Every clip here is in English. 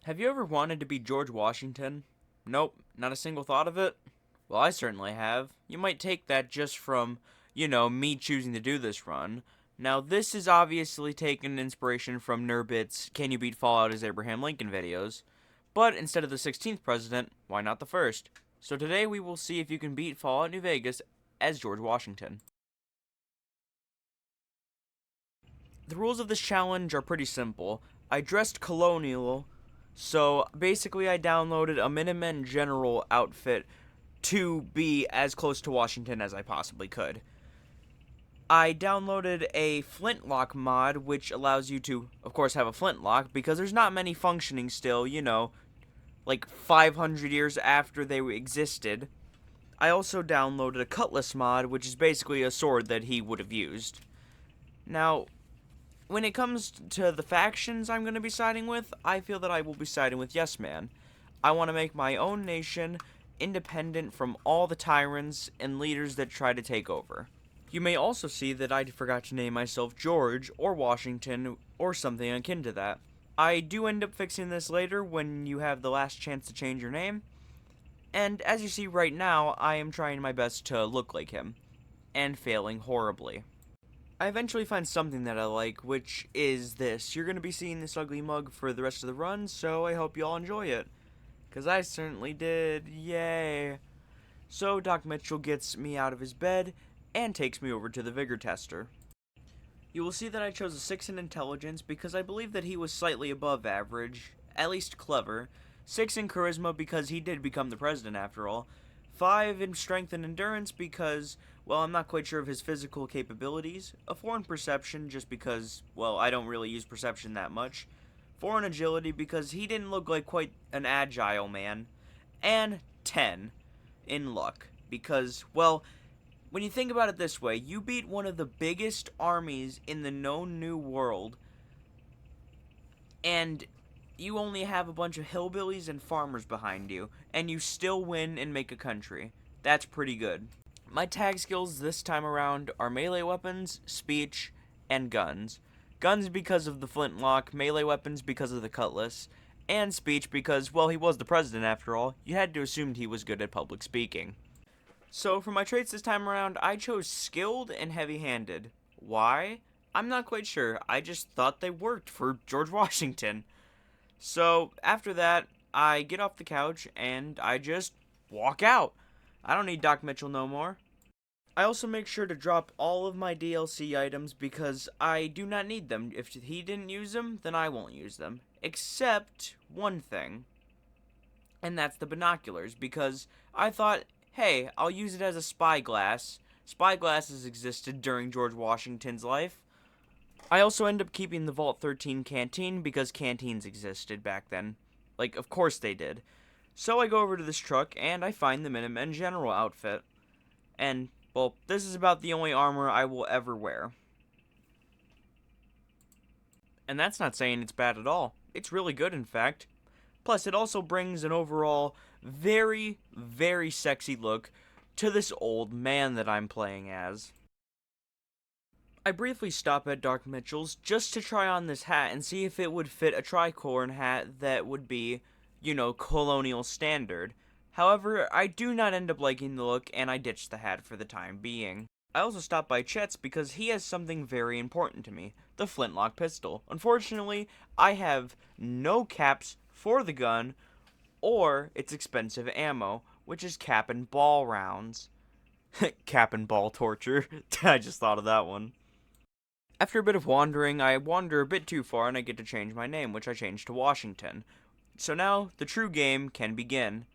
Have you ever wanted to be George Washington? Nope, not a single thought of it? Well, I certainly have. You might take that just from, me choosing to do this run. Now, this is obviously taken inspiration from Nurbit's Can You Beat Fallout as Abraham Lincoln videos. But instead of the 16th president, why not the first? So today we will see if you can beat Fallout New Vegas as George Washington. The rules of this challenge are pretty simple. I dressed colonial, so basically I downloaded a Minutemen General outfit to be as close to Washington as I possibly could. I downloaded a flintlock mod, which allows you to, of course, have a flintlock, because there's not many functioning still, like 500 years after they existed. I also downloaded a cutlass mod, which is basically a sword that he would have used. Now, when it comes to the factions I'm going to be siding with, I feel that I will be siding with Yes Man. I want to make my own nation independent from all the tyrants and leaders that try to take over. You may also see that I forgot to name myself George or Washington or something akin to that. I do end up fixing this later when you have the last chance to change your name. And as you see right now, I am trying my best to look like him, and failing horribly. I eventually find something that I like, which is this. You're going to be seeing this ugly mug for the rest of the run, so I hope you all enjoy it. Because I certainly did. Yay. So Doc Mitchell gets me out of his bed and takes me over to the vigor tester. You will see that I chose a 6 in intelligence because I believe that he was slightly above average, at least clever. 6 in charisma because he did become the president after all. 5 in strength and endurance because, well, I'm not quite sure of his physical capabilities. A 4 in perception just because, well, I don't really use perception that much. 4 in agility because he didn't look like quite an agile man. And 10 in luck because, well, when you think about it this way, you beat one of the biggest armies in the known new world, and you only have a bunch of hillbillies and farmers behind you, and you still win and make a country. That's pretty good. My tag skills this time around are melee weapons, speech, and guns. Guns because of the flintlock, melee weapons because of the cutlass, and speech because, well, he was the president after all. You had to assume he was good at public speaking. So for my traits this time around, I chose skilled and heavy-handed. Why? I'm not quite sure. I just thought they worked for George Washington. So after that, I get off the couch and I just walk out. I don't need Doc Mitchell no more. I also make sure to drop all of my DLC items because I do not need them. If he didn't use them, then I won't use them. Except one thing. And that's the binoculars, because I thought, hey, I'll use it as a spyglass. Spyglasses existed during George Washington's life. I also end up keeping the Vault 13 canteen because canteens existed back then. Like, of course they did. So I go over to this truck and I find the Minutemen General outfit. And, well, this is about the only armor I will ever wear. And that's not saying it's bad at all. It's really good, in fact. Plus, it also brings an overall very, very sexy look to this old man that I'm playing as. I briefly stop at Dark Mitchell's just to try on this hat and see if it would fit a tricorn hat that would be, colonial standard. However, I do not end up liking the look and I ditch the hat for the time being. I also stop by Chet's because he has something very important to me, the flintlock pistol. Unfortunately, I have no caps for the gun or its expensive ammo, which is cap and ball rounds. Cap and ball torture. I just thought of that one. After a bit of wandering, I wander a bit too far and I get to change my name, which I changed to Washington. So now, the true game can begin.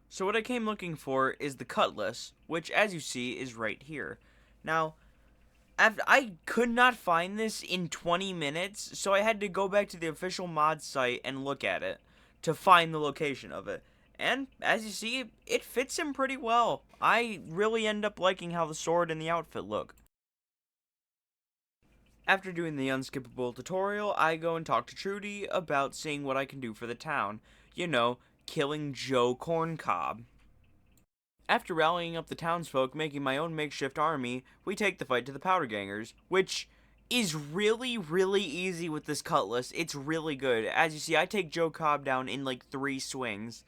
So what I came looking for is the cutlass, which as you see is right here. Now, I could not find this in 20 minutes, so I had to go back to the official mod site and look at it to find the location of it. And as you see, it fits him pretty well. I really end up liking how the sword and the outfit look. After doing the unskippable tutorial, I go and talk to Trudy about seeing what I can do for the town. Killing Joe Corncob. After rallying up the townsfolk, making my own makeshift army, we take the fight to the Powder Gangers, which is really, really easy with this cutlass. It's really good. As you see, I take Joe Cobb down in like 3 swings.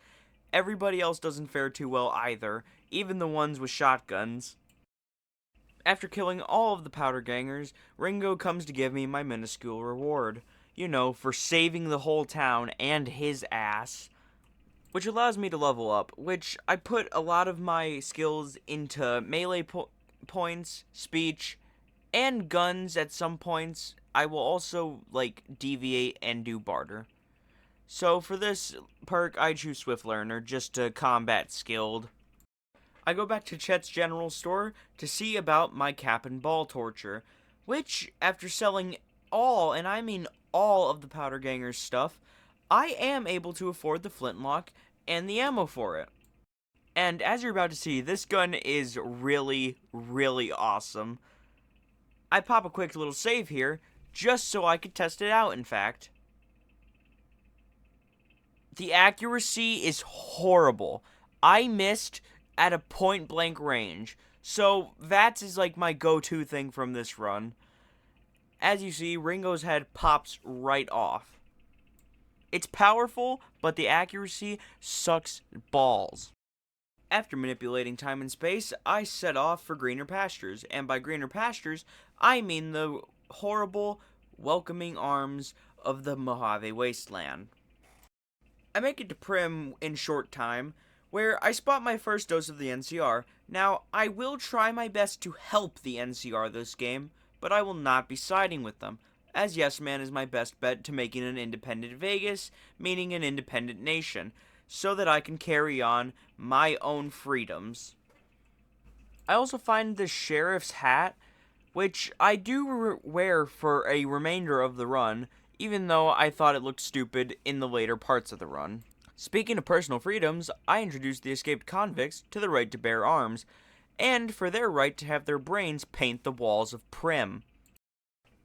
Everybody else doesn't fare too well either, even the ones with shotguns. After killing all of the powder gangers, Ringo comes to give me my minuscule reward. You know, for saving the whole town and his ass. Which allows me to level up, which I put a lot of my skills into melee points, speech, and guns at some points. I will also, like, deviate and do barter. So for this perk, I choose Swift Learner, just to combat skilled. I go back to Chet's general store to see about my cap and ball torture, which, after selling all, and I mean all of the Powder Gangers stuff, I am able to afford the flintlock and the ammo for it. And as you're about to see, this gun is really, really awesome. I pop a quick little save here, just so I could test it out, in fact. The accuracy is horrible. I missed at a point-blank range, so that is like my go-to thing from this run. As you see, Ringo's head pops right off. It's powerful, but the accuracy sucks balls. After manipulating time and space, I set off for greener pastures, and by greener pastures, I mean the horrible, welcoming arms of the Mojave Wasteland. I make it to Primm in short time, where I spot my first dose of the NCR. Now, I will try my best to help the NCR this game, but I will not be siding with them, as Yes Man is my best bet to making an independent Vegas, meaning an independent nation, so that I can carry on my own freedoms. I also find the sheriff's hat, which I do wear for a remainder of the run, even though I thought it looked stupid in the later parts of the run. Speaking of personal freedoms, I introduced the escaped convicts to the right to bear arms, and for their right to have their brains paint the walls of Primm.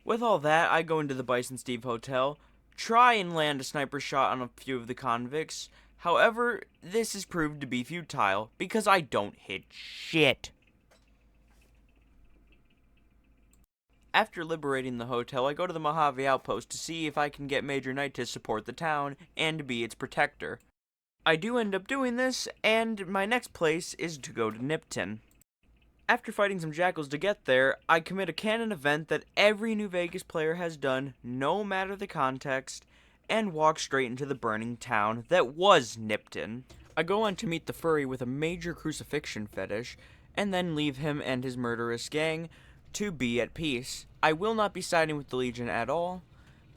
With all that, I go into the Bison Steve Hotel, try and land a sniper shot on a few of the convicts. However, this is proved to be futile, because I don't hit shit. After liberating the hotel, I go to the Mojave Outpost to see if I can get Major Knight to support the town and be its protector. I do end up doing this, and my next place is to go to Nipton. After fighting some jackals to get there, I commit a canon event that every New Vegas player has done, no matter the context, and walk straight into the burning town that was Nipton. I go on to meet the furry with a major crucifixion fetish, and then leave him and his murderous gang to be at peace. I will not be siding with the Legion at all,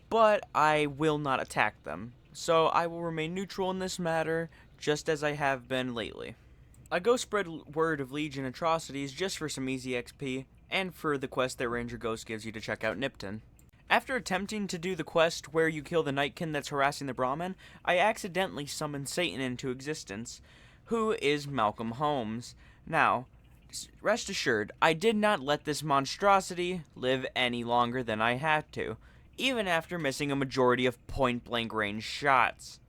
but I will not attack them, so I will remain neutral in this matter, just as I have been lately. I go spread word of Legion atrocities just for some easy XP, and for the quest that Ranger Ghost gives you to check out Nipton. After attempting to do the quest where you kill the Nightkin that's harassing the Brahmin, I accidentally summon Satan into existence, who is Malcolm Holmes. Now, rest assured, I did not let this monstrosity live any longer than I had to, even after missing a majority of point-blank range shots.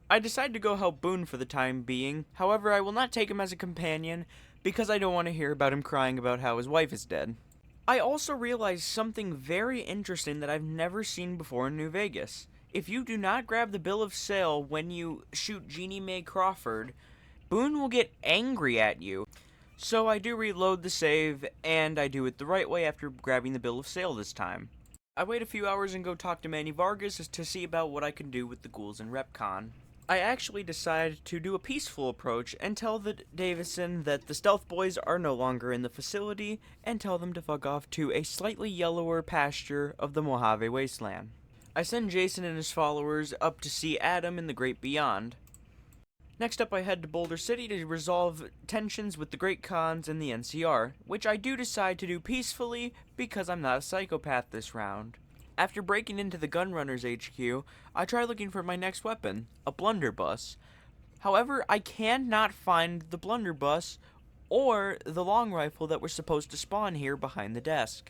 I decide to go help Boone for the time being, however I will not take him as a companion, because I don't want to hear about him crying about how his wife is dead. I also realized something very interesting that I've never seen before in New Vegas. If you do not grab the bill of sale when you shoot Jeannie Mae Crawford, Boone will get angry at you. So I do reload the save, and I do it the right way after grabbing the bill of sale this time. I wait a few hours and go talk to Manny Vargas to see about what I can do with the ghouls in RepCon. I actually decide to do a peaceful approach and tell the Davison that the Stealth Boys are no longer in the facility, and tell them to fuck off to a slightly yellower pasture of the Mojave Wasteland. I send Jason and his followers up to see Adam in the Great Beyond. Next up, I head to Boulder City to resolve tensions with the Great Khans and the NCR, which I do decide to do peacefully because I'm not a psychopath this round. After breaking into the Gunrunners HQ, I try looking for my next weapon, a blunderbuss. However, I cannot find the blunderbuss or the long rifle that were supposed to spawn here behind the desk.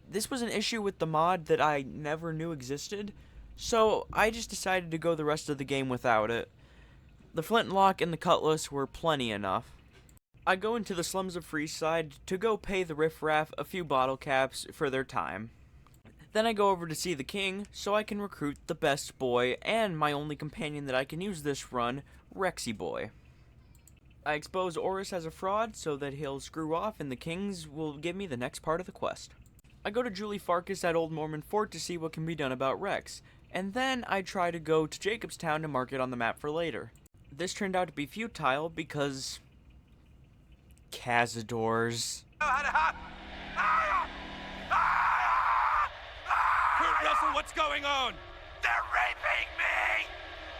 This was an issue with the mod that I never knew existed, so I just decided to go the rest of the game without it. The flintlock and the cutlass were plenty enough. I go into the slums of Freeside to go pay the riffraff a few bottle caps for their time. Then I go over to see the king so I can recruit the best boy and my only companion that I can use this run, Rexy Boy. I expose Oris as a fraud so that he'll screw off and the kings will give me the next part of the quest. I go to Julie Farkas at Old Mormon Fort to see what can be done about Rex, and then I try to go to Jacobstown to mark it on the map for later. This turned out to be futile because Cazadors. Kurt Russell, what's going on? They're raping me!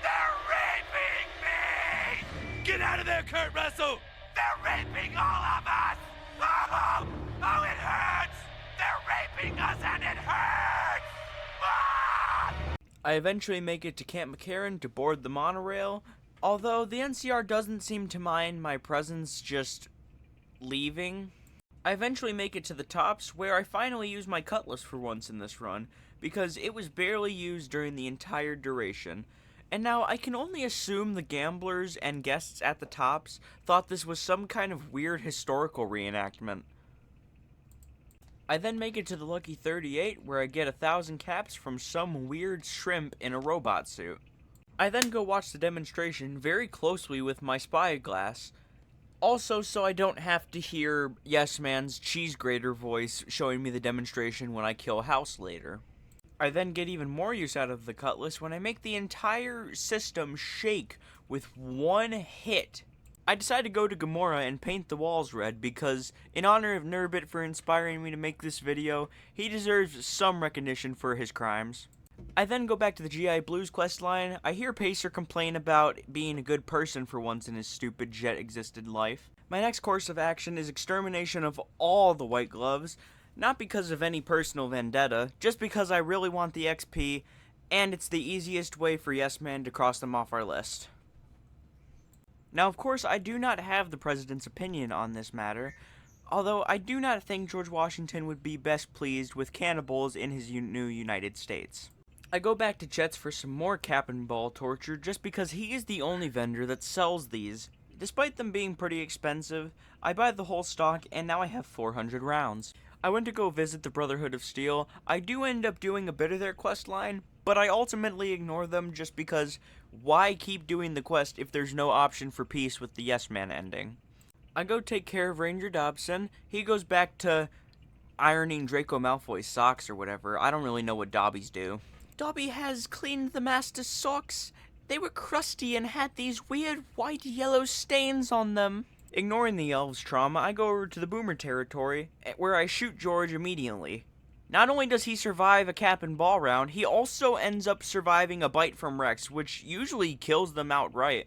They're raping me! Get out of there, Kurt Russell! They're raping all of us! Oh, oh, it hurts! They're raping us and it hurts! Ah! I eventually make it to Camp McCarran to board the monorail, although the NCR doesn't seem to mind my presence just leaving. I eventually make it to the tops, where I finally use my cutlass for once in this run, because it was barely used during the entire duration. And now I can only assume the gamblers and guests at the tops thought this was some kind of weird historical reenactment. I then make it to the Lucky 38, where I get 1,000 caps from some weird shrimp in a robot suit. I then go watch the demonstration very closely with my spyglass, also so I don't have to hear Yes Man's cheese grater voice showing me the demonstration when I kill House later. I then get even more use out of the cutlass when I make the entire system shake with one hit. I decide to go to Gamora and paint the walls red because, in honor of Nurbit for inspiring me to make this video, he deserves some recognition for his crimes. I then go back to the GI Blues questline. I hear Pacer complain about being a good person for once in his stupid jet-existed life. My next course of action is extermination of all the White Gloves, not because of any personal vendetta, just because I really want the XP, and it's the easiest way for Yes Man to cross them off our list. Now, of course, I do not have the President's opinion on this matter, although I do not think George Washington would be best pleased with cannibals in his new United States. I go back to Chet's for some more cap and ball torture just because he is the only vendor that sells these. Despite them being pretty expensive, I buy the whole stock and now I have 400 rounds. I went to go visit the Brotherhood of Steel. I do end up doing a bit of their quest line, but I ultimately ignore them just because why keep doing the quest if there's no option for peace with the Yes Man ending? I go take care of Ranger Dobson. He goes back to ironing Draco Malfoy's socks or whatever. I don't really know what Dobbies do. Dobby has cleaned the Master's socks. They were crusty and had these weird white-yellow stains on them. Ignoring the elves' trauma, I go over to the Boomer territory, where I shoot George immediately. Not only does he survive a cap and ball round, he also ends up surviving a bite from Rex, which usually kills them outright.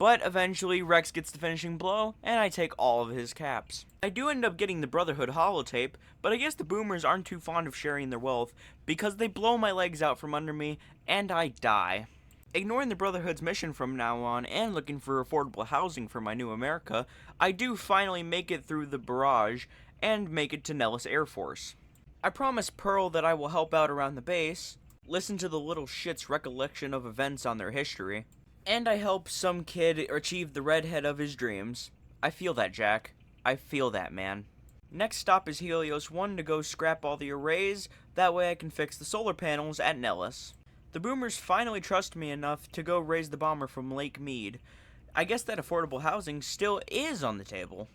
But eventually, Rex gets the finishing blow, and I take all of his caps. I do end up getting the Brotherhood holotape, but I guess the Boomers aren't too fond of sharing their wealth, because they blow my legs out from under me, and I die. Ignoring the Brotherhood's mission from now on, and looking for affordable housing for my new America, I do finally make it through the barrage, and make it to Nellis Air Force. I promise Pearl that I will help out around the base, listen to the little shit's recollection of events on their history, and I help some kid achieve the redhead of his dreams. I feel that, Jack. I feel that, man. Next stop is Helios 1 to go scrap all the arrays, that way I can fix the solar panels at Nellis. The Boomers finally trust me enough to go raise the bomber from Lake Mead. I guess that affordable housing still is on the table.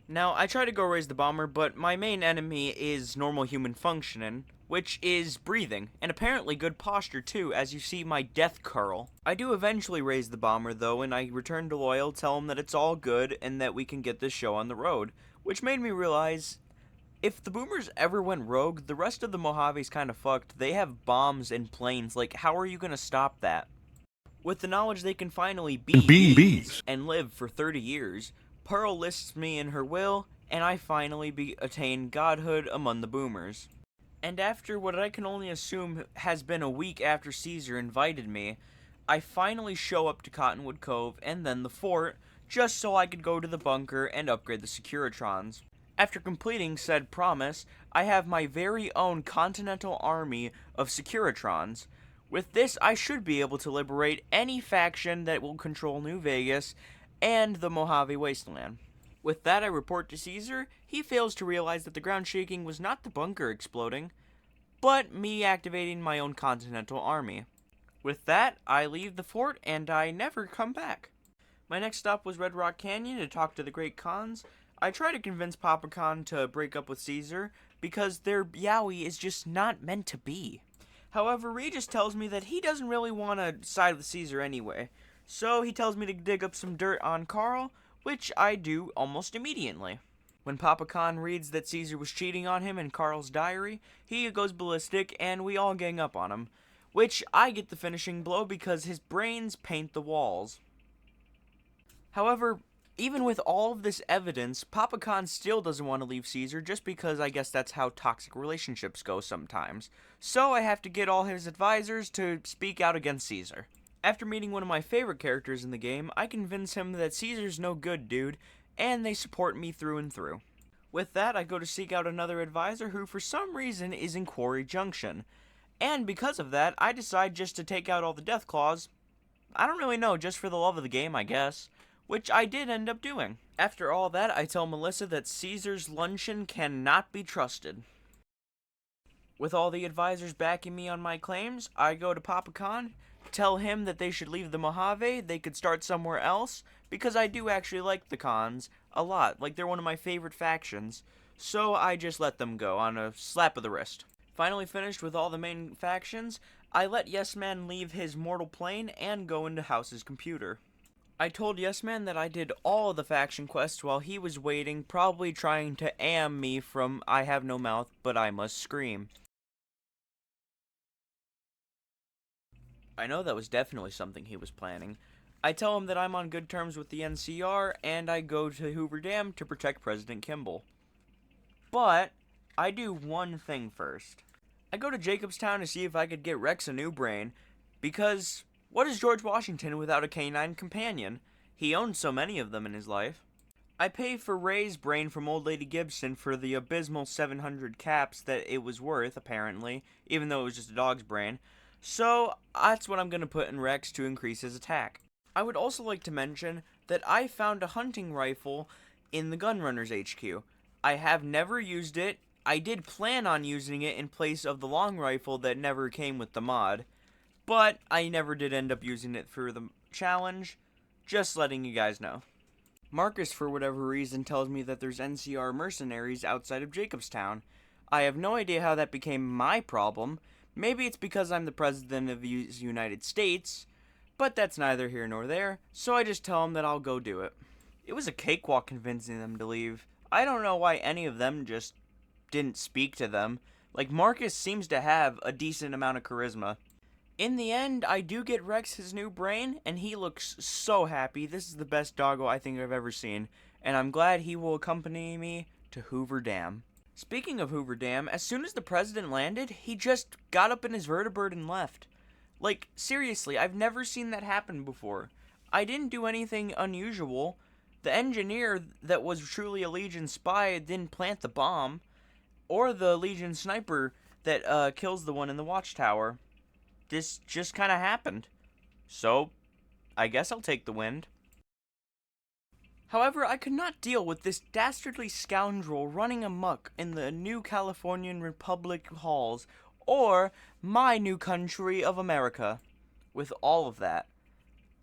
Now, I try to go raise the bomber, but my main enemy is normal human functioning, which is breathing, and apparently good posture too, as you see my death curl. I do eventually raise the bomber though, and I return to Loyal, tell him that it's all good, and that we can get this show on the road, which made me realize, if the Boomers ever went rogue, the rest of the Mojave's kinda fucked. They have bombs and planes, like how are you gonna stop that? With the knowledge they can finally be bees and live for 30 years, Pearl lists me in her will, and I finally attain godhood among the Boomers. And after what I can only assume has been a week after Caesar invited me, I finally show up to Cottonwood Cove and then the fort, just so I could go to the bunker and upgrade the Securitrons. After completing said promise, I have my very own Continental Army of Securitrons. With this, I should be able to liberate any faction that will control New Vegas and the Mojave Wasteland. With that, I report to Caesar. He fails to realize that the ground shaking was not the bunker exploding, but me activating my own continental army. With that, I leave the fort and I never come back. My next stop was Red Rock Canyon to talk to the Great Khans. I try to convince Papa Khan to break up with Caesar because their Yowie is just not meant to be. However, Regis tells me that he doesn't really want to side with Caesar anyway, so he tells me to dig up some dirt on Carl, which I do almost immediately. When Papa Khan reads that Caesar was cheating on him in Carl's diary, he goes ballistic and we all gang up on him, which I get the finishing blow because his brains paint the walls. However, even with all of this evidence, Papa Khan still doesn't want to leave Caesar just because I guess that's how toxic relationships go sometimes. So I have to get all his advisors to speak out against Caesar. After meeting one of my favorite characters in the game, I convince him that Caesar's no good dude, and they support me through and through. With that, I go to seek out another advisor who for some reason is in Quarry Junction. And because of that, I decide just to take out all the death claws. I don't really know, just for the love of the game, I guess. Which I did end up doing. After all that, I tell Melissa that Caesar's luncheon cannot be trusted. With all the advisors backing me on my claims, I go to Papa Khan, tell him that they should leave the Mojave, they could start somewhere else, because I do actually like the Khans a lot, like they're one of my favorite factions, so I just let them go on a slap of the wrist. Finally finished with all the main factions, I let Yes Man leave his mortal plane and go into House's computer. I told Yes Man that I did all of the faction quests while he was waiting, probably trying to am me from I have no mouth, but I must scream. I know that was definitely something he was planning. I tell him that I'm on good terms with the NCR, and I go to Hoover Dam to protect President Kimball. But I do one thing first. I go to Jacobstown to see if I could get Rex a new brain, because what is George Washington without a canine companion? He owns so many of them in his life. I pay for Ray's brain from Old Lady Gibson for the abysmal 700 caps that it was worth, apparently, even though it was just a dog's brain. So, that's what I'm going to put in Rex to increase his attack. I would also like to mention that I found a hunting rifle in the Gunrunners HQ. I have never used it. I did plan on using it in place of the long rifle that never came with the mod, but I never did end up using it for the challenge. Just letting you guys know. Marcus, for whatever reason, tells me that there's NCR mercenaries outside of Jacobstown. I have no idea how that became my problem. Maybe it's because I'm the president of the United States, but that's neither here nor there, so I just tell them that I'll go do it. It was a cakewalk convincing them to leave. I don't know why any of them just didn't speak to them. Like, Marcus seems to have a decent amount of charisma. In the end, I do get Rex his new brain, and he looks so happy. This is the best doggo I think I've ever seen, and I'm glad he will accompany me to Hoover Dam. Speaking of Hoover Dam, as soon as the president landed, he just got up in his vertibird and left. Like, seriously, I've never seen that happen before. I didn't do anything unusual. The engineer that was truly a Legion spy didn't plant the bomb, or the Legion sniper that kills the one in the watchtower. This just kind of happened. So, I guess I'll take the wind. However, I could not deal with this dastardly scoundrel running amok in the new Californian Republic halls, or my new country of America. With all of that,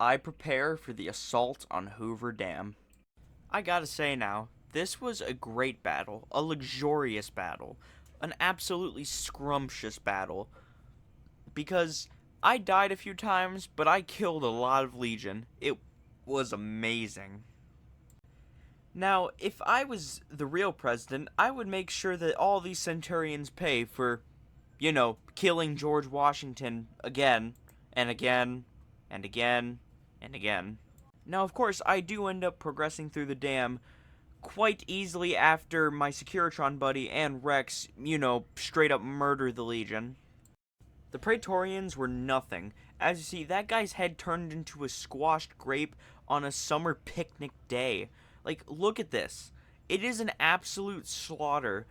I prepare for the assault on Hoover Dam. I gotta say now, this was a great battle, a luxurious battle, an absolutely scrumptious battle, because I died a few times, but I killed a lot of Legion. It was amazing. Now, if I was the real president, I would make sure that all these Centurions pay for, killing George Washington again, and again, and again, and again. Now, of course, I do end up progressing through the dam quite easily after my Securitron buddy and Rex, straight up murder the Legion. The Praetorians were nothing. As you see, that guy's head turned into a squashed grape on a summer picnic day. Like, look at this. It is an absolute slaughter.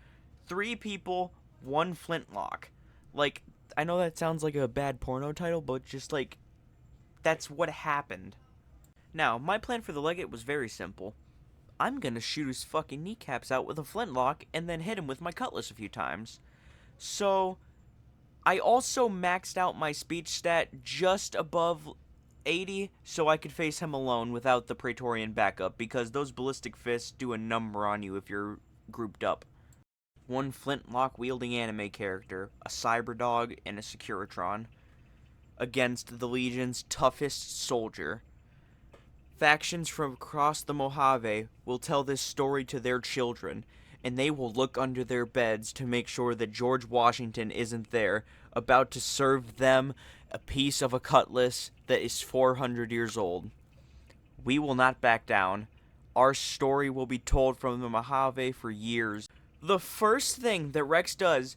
3 people, 1 flintlock. Like, I know that sounds like a bad porno title, but just like, that's what happened. Now, my plan for the Legate was very simple. I'm gonna shoot his fucking kneecaps out with a flintlock and then hit him with my cutlass a few times. So, I also maxed out my speech stat just above 80 so I could face him alone without the Praetorian backup, because those ballistic fists do a number on you if you're grouped up. One flintlock wielding anime character, a Cyberdog, and a Securitron against the Legion's toughest soldier. Factions from across the Mojave will tell this story to their children, and they will look under their beds to make sure that George Washington isn't there, about to serve them a piece of a cutlass that is 400 years old. We will not back down. Our story will be told from the Mojave for years. The first thing that Rex does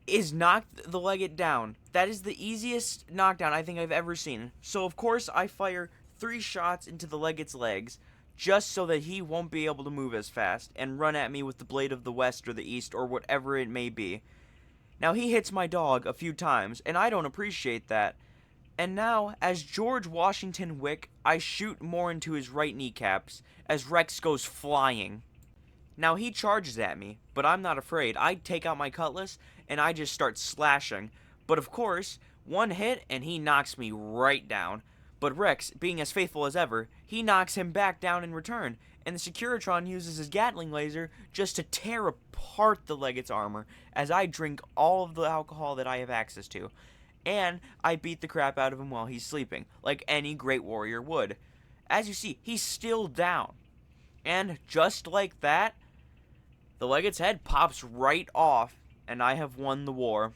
is knock the Legate down. That is the easiest knockdown I think I've ever seen. So of course I fire 3 shots into the Legate's legs, just so that he won't be able to move as fast and run at me with the Blade of the West or the East or whatever it may be. Now he hits my dog a few times, and I don't appreciate that. And now, as George Washington Wick, I shoot more into his right kneecaps as Rex goes flying. Now he charges at me, but I'm not afraid. I take out my cutlass and I just start slashing. But of course, one hit and he knocks me right down. But Rex, being as faithful as ever, he knocks him back down in return, and the Securitron uses his Gatling laser just to tear apart the Legate's armor as I drink all of the alcohol that I have access to. And I beat the crap out of him while he's sleeping, like any great warrior would. As you see, he's still down. And just like that, the Legate's head pops right off, and I have won the war.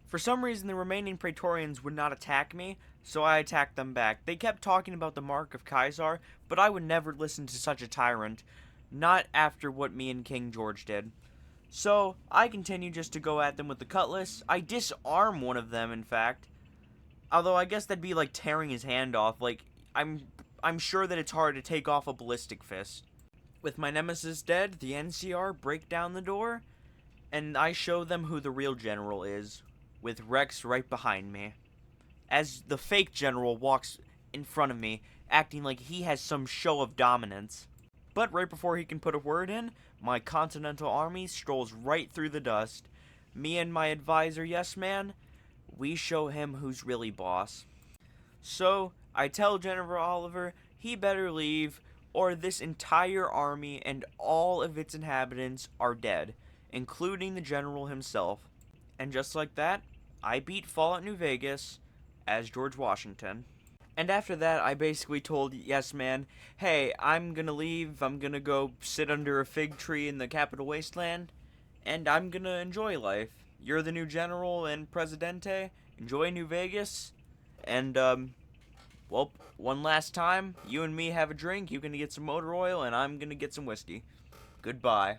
For some reason, the remaining Praetorians would not attack me, so I attacked them back. They kept talking about the Mark of Caesar, but I would never listen to such a tyrant. Not after what me and King George did. So, I continue just to go at them with the cutlass. I disarm one of them, in fact. Although, I guess that'd be like tearing his hand off. Like, I'm sure that it's hard to take off a ballistic fist. With my nemesis dead, the NCR break down the door, and I show them who the real general is, with Rex right behind me. As the fake general walks in front of me, acting like he has some show of dominance. But right before he can put a word in, my Continental Army strolls right through the dust. Me and my advisor, Yes Man, we show him who's really boss. So, I tell General Oliver he better leave, or this entire army and all of its inhabitants are dead, including the general himself. And just like that, I beat Fallout New Vegas as George Washington. And after that, I basically told Yes Man, hey, I'm gonna leave, I'm gonna go sit under a fig tree in the Capital Wasteland, and I'm gonna enjoy life. You're the new general and Presidente, enjoy New Vegas, and, well, one last time, you and me have a drink, you're gonna get some motor oil, and I'm gonna get some whiskey. Goodbye.